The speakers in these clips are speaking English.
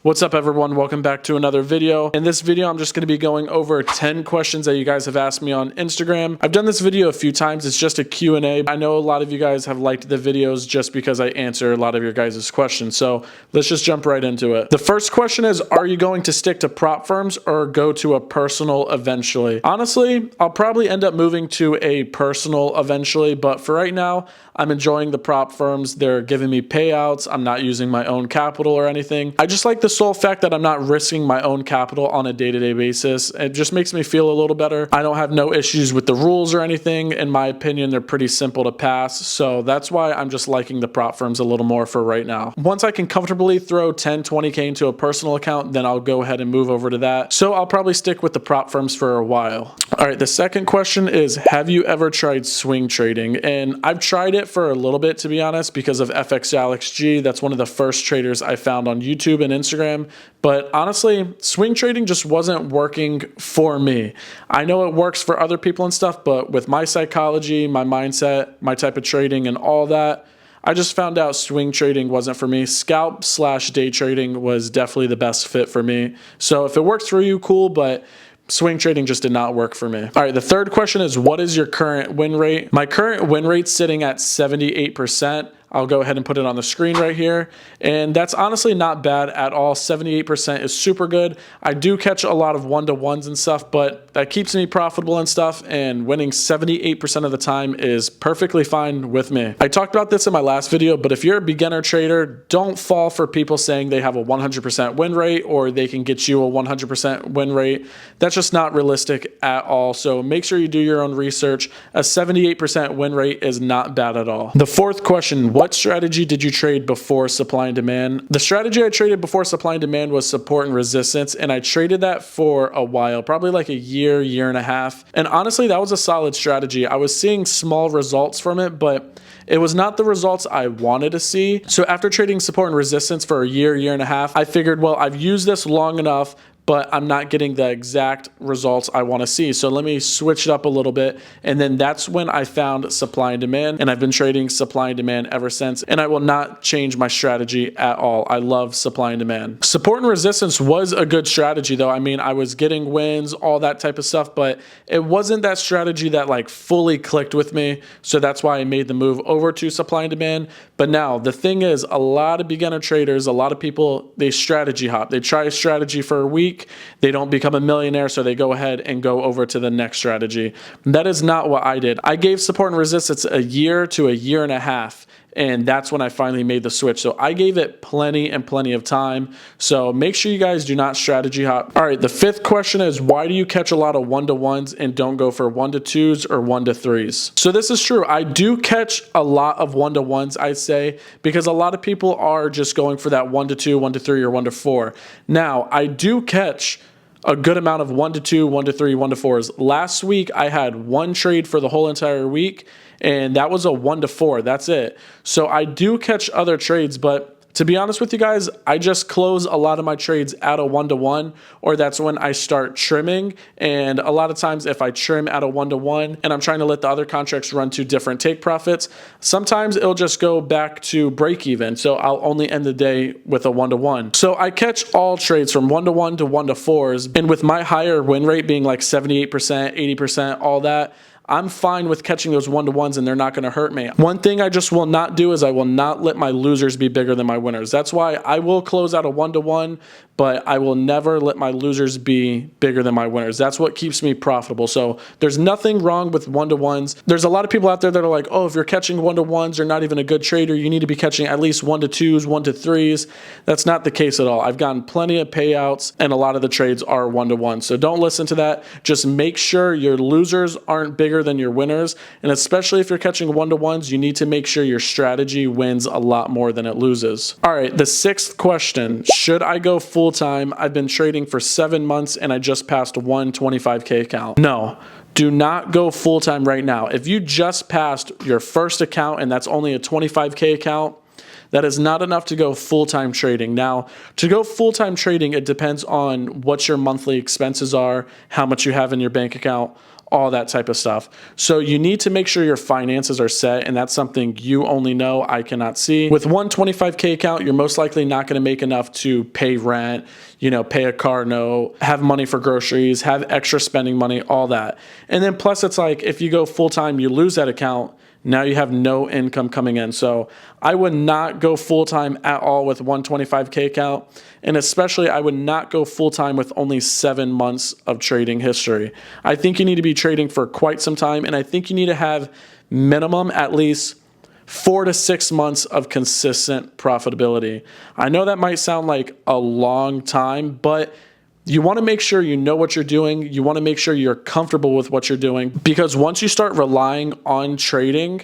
What's up everyone, welcome back to another video. In this video, I'm just going to be going over 10 questions that you guys have asked me on Instagram. I've done this video a few times, it's just a Q&A. I know a lot of you guys have liked the videos just because I answer a lot of your guys' questions. So let's just jump right into it. The first question is, are you going to stick to prop firms or go to a personal eventually? Honestly, I'll probably end up moving to a personal eventually, but for right now, I'm enjoying the prop firms. They're giving me payouts. I'm not using my own capital or anything. I just like the sole fact that I'm not risking my own capital on a day-to-day basis. It just makes me feel a little better. I don't have no issues with the rules or anything. In my opinion, they're pretty simple to pass. So that's why I'm just liking the prop firms a little more for right now. Once I can comfortably throw 10, 20K into a personal account, then I'll go ahead and move over to that. So I'll probably stick with the prop firms for a while. All right, the second question is, have you ever tried swing trading? And I've tried it for a little bit, to be honest, because of FX Alex G. That's one of the first traders I found on YouTube and Instagram. But honestly, swing trading just wasn't working for me. I know it works for other people and stuff, but with my psychology, my mindset, my type of trading and all that, I just found out swing trading wasn't for me. Scalp/day trading was definitely the best fit for me. So if it works for you, cool, but swing trading just did not work for me. All right, the third question is, what is your current win rate? My current win rate's sitting at 78%. I'll go ahead and put it on the screen right here. And that's honestly not bad at all. 78% is super good. I do catch a lot of one-to-ones and stuff, but that keeps me profitable and stuff. And winning 78% of the time is perfectly fine with me. I talked about this in my last video, but if you're a beginner trader, don't fall for people saying they have a 100% win rate or they can get you a 100% win rate. That's just not realistic at all. So make sure you do your own research. A 78% win rate is not bad at all. The fourth question, what strategy did you trade before supply and demand? The strategy I traded before supply and demand was support and resistance, and I traded that for a while, probably like a year and a half. And honestly, that was a solid strategy. I was seeing small results from it, but it was not the results I wanted to see. So after trading support and resistance for a year and a half, I figured, well, I've used this long enough, but I'm not getting the exact results I want to see. So let me switch it up a little bit. And then that's when I found supply and demand, and I've been trading supply and demand ever since. And I will not change my strategy at all. I love supply and demand. Support and resistance was a good strategy though. I mean, I was getting wins, all that type of stuff, but it wasn't that strategy that like fully clicked with me. So that's why I made the move over to supply and demand. But now the thing is, a lot of beginner traders, a lot of people, they strategy hop. They try a strategy for a week. They don't become a millionaire, so they go ahead and go over to the next strategy. That is not what I did. I gave support and resistance a year to a year and a half, and that's when I finally made the switch. So I gave it plenty of time. So make sure you guys do not strategy hop. All right, the fifth question is, why do you catch a lot of one-to-ones and don't go for one-to-twos or one-to-threes? So this is true. I do catch a lot of one-to-ones, I'd say, because a lot of people are just going for that 1-to-2, 1-to-3, or 1-to-4. Now, I do catch a good amount of 1-to-2, 1-to-3, 1-to-4s. Last week, I had one trade for the whole entire week, and that was a 1-to-4. That's it. So I do catch other trades, but to be honest with you guys, I just close a lot of my trades at a 1-to-1, or that's when I start trimming. And a lot of times if I trim at a 1-to-1 and I'm trying to let the other contracts run to different take profits, sometimes it'll just go back to break even. So I'll only end the day with a 1-to-1. So I catch all trades from 1-to-1 to 1-to-4s. And with my higher win rate being like 78%, 80%, all that, I'm fine with catching those 1-to-1s and they're not going to hurt me. One thing I just will not do is I will not let my losers be bigger than my winners. That's why I will close out a 1-to-1, but I will never let my losers be bigger than my winners. That's what keeps me profitable. So there's nothing wrong with 1-to-1s. There's a lot of people out there that are like, oh, if you're catching 1-to-1s, you're not even a good trader. You need to be catching at least 1-to-2s, 1-to-3s. That's not the case at all. I've gotten plenty of payouts and a lot of the trades are 1-to-1. So don't listen to that. Just make sure your losers aren't bigger than your winners. And especially if you're catching 1-to-1s, you need to make sure your strategy wins a lot more than it loses. All right, the sixth question, should I go full time? I've been trading for 7 months and I just passed one 25K account. No. Do not go full time right now. If you just passed your first account and that's only a 25K account, that is not enough to go full-time trading. Now, to go full-time trading, it depends on what your monthly expenses are, how much you have in your bank account, all that type of stuff. So you need to make sure your finances are set, and that's something you only know. I cannot see. With one 25K account, you're most likely not going to make enough to pay rent, pay a car note, have money for groceries, have extra spending money, all that. And then plus it's like if you go full time, you lose that account. Now you have no income coming in. So I would not go full-time at all with one 25K account. And especially I would not go full-time with only 7 months of trading history. I think you need to be trading for quite some time. And I think you need to have minimum at least 4 to 6 months of consistent profitability. I know that might sound like a long time, but you want to make sure you know what you're doing. You want to make sure you're comfortable with what you're doing, because once you start relying on trading,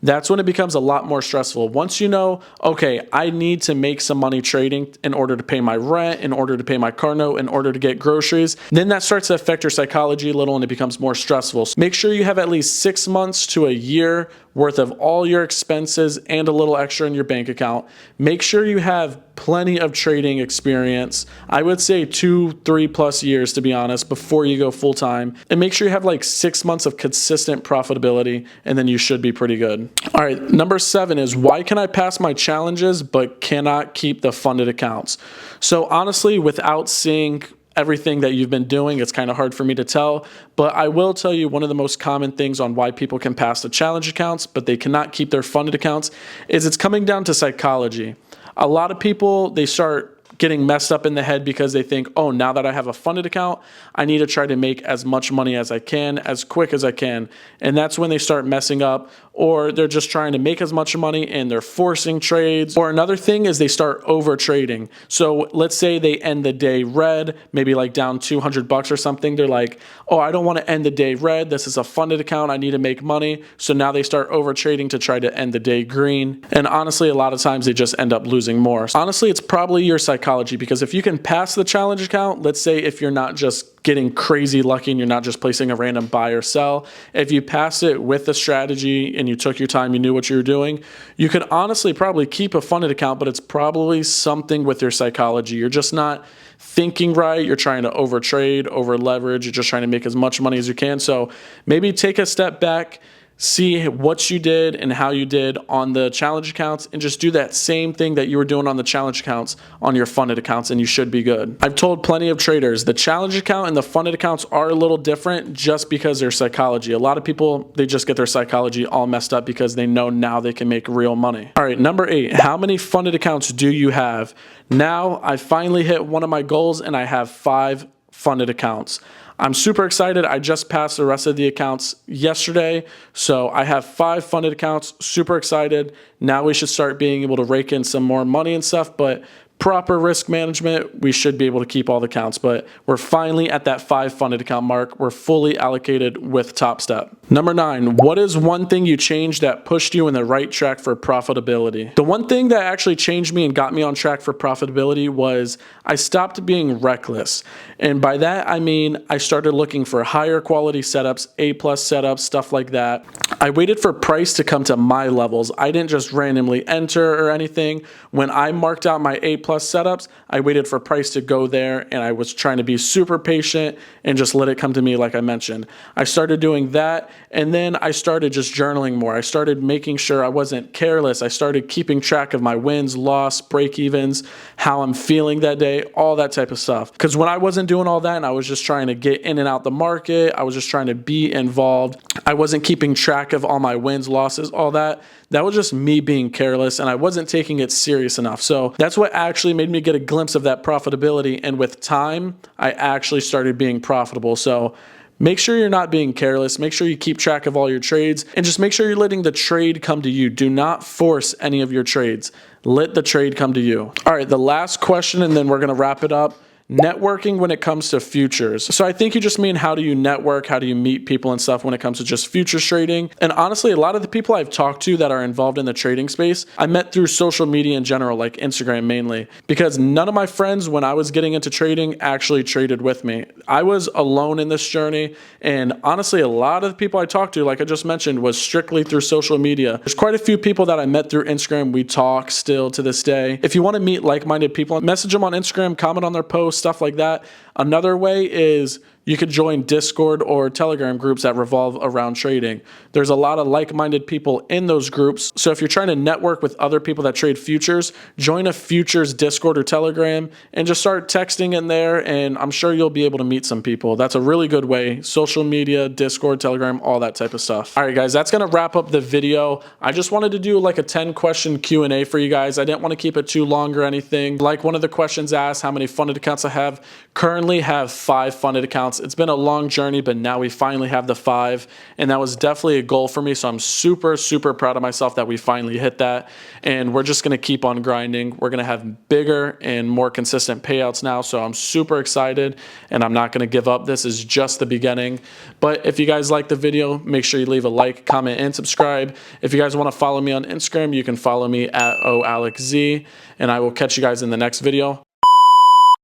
that's when it becomes a lot more stressful. Once you know, okay, I need to make some money trading in order to pay my rent, in order to pay my car note, in order to get groceries, then that starts to affect your psychology a little and it becomes more stressful. So make sure you have at least 6 months to a year worth of all your expenses and a little extra in your bank account. Make sure you have plenty of trading experience. I would say 2-3+ years, to be honest, before you go full time. And make sure you have like 6 months of consistent profitability, and then you should be pretty good. All right, number 7 is, why can I pass my challenges but cannot keep the funded accounts? So honestly, without seeing everything that you've been doing, it's kind of hard for me to tell, but I will tell you one of the most common things on why people can pass the challenge accounts but they cannot keep their funded accounts is it's coming down to psychology. A lot of people, they start getting messed up in the head because they think, oh, now that I have a funded account, I need to try to make as much money as I can, as quick as I can. And that's when they start messing up, or they're just trying to make as much money and they're forcing trades. Or another thing is they start over trading. So let's say they end the day red, maybe like down $200 or something. They're like, oh, I don't want to end the day red. This is a funded account. I need to make money. So now they start over trading to try to end the day green. And honestly, a lot of times they just end up losing more. Honestly, it's probably your psychology, because if you can pass the challenge account, let's say if you're not just getting crazy lucky and you're not just placing a random buy or sell, if you pass it with a strategy and you took your time, you knew what you were doing, you could honestly probably keep a funded account, but it's probably something with your psychology. You're just not thinking right. You're trying to over trade, over leverage. You're just trying to make as much money as you can. So maybe take a step back, see what you did and how you did on the challenge accounts, and just do that same thing that you were doing on the challenge accounts on your funded accounts, and you should be good. I've told plenty of traders the challenge account and the funded accounts are a little different just because their psychology. A lot of people, they just get their psychology all messed up because they know now they can make real money. All right, number 8, how many funded accounts do you have? Now I finally hit one of my goals and I have 5 funded accounts. I'm super excited. I just passed the rest of the accounts yesterday. So I have 5 funded accounts, super excited. Now we should start being able to rake in some more money and stuff, but proper risk management, we should be able to keep all the accounts, but we're finally at that 5 funded account mark. We're fully allocated with Top Step. Number 9, what is one thing you changed that pushed you in the right track for profitability? The one thing that actually changed me and got me on track for profitability was I stopped being reckless. And by that, I mean, I started looking for higher quality setups, A+ setups, stuff like that. I waited for price to come to my levels. I didn't just randomly enter or anything. When I marked out my A+ setups, I waited for price to go there, and I was trying to be super patient and just let it come to me like I mentioned. I started doing that, and then I started just journaling more. I started making sure I wasn't careless. I started keeping track of my wins, loss, break-evens, how I'm feeling that day, all that type of stuff. Because when I wasn't doing all that and I was just trying to get in and out the market, I was just trying to be involved, I wasn't keeping track of all my wins, losses, all that. That was just me being careless, and I wasn't taking it serious enough. So that's what actually made me get a glimpse of that profitability. And with time, I actually started being profitable. So make sure you're not being careless. Make sure you keep track of all your trades, and just make sure you're letting the trade come to you. Do not force any of your trades. Let the trade come to you. All right, the last question, and then we're going to wrap it up. Networking when it comes to futures. So I think you just mean, how do you network? How do you meet people and stuff when it comes to just futures trading? And honestly, a lot of the people I've talked to that are involved in the trading space, I met through social media in general, like Instagram mainly, because none of my friends when I was getting into trading actually traded with me. I was alone in this journey. And honestly, a lot of the people I talked to, like I just mentioned, was strictly through social media. There's quite a few people that I met through Instagram. We talk still to this day. If you want to meet like-minded people, message them on Instagram, comment on their posts, stuff like that. Another way is You could join Discord or Telegram groups that revolve around trading. There's a lot of like-minded people in those groups. So if you're trying to network with other people that trade futures, join a futures Discord or Telegram and just start texting in there, and I'm sure you'll be able to meet some people. That's a really good way. Social media, Discord, Telegram, all that type of stuff. All right, guys, that's going to wrap up the video. I just wanted to do like a 10-question Q&A for you guys. I didn't want to keep it too long or anything. Like one of the questions asked, how many funded accounts I have. Currently have 5 funded accounts. It's been a long journey, but now we finally have the 5, and that was definitely a goal for me. So I'm super, super proud of myself that we finally hit that, and we're just going to keep on grinding. We're going to have bigger and more consistent payouts now, so I'm super excited, and I'm not going to give up. This is just the beginning. But if you guys like the video, make sure you leave a like, comment, and subscribe. If you guys want to follow me on Instagram, you can follow me at OAlexZ, and I will catch you guys in the next video.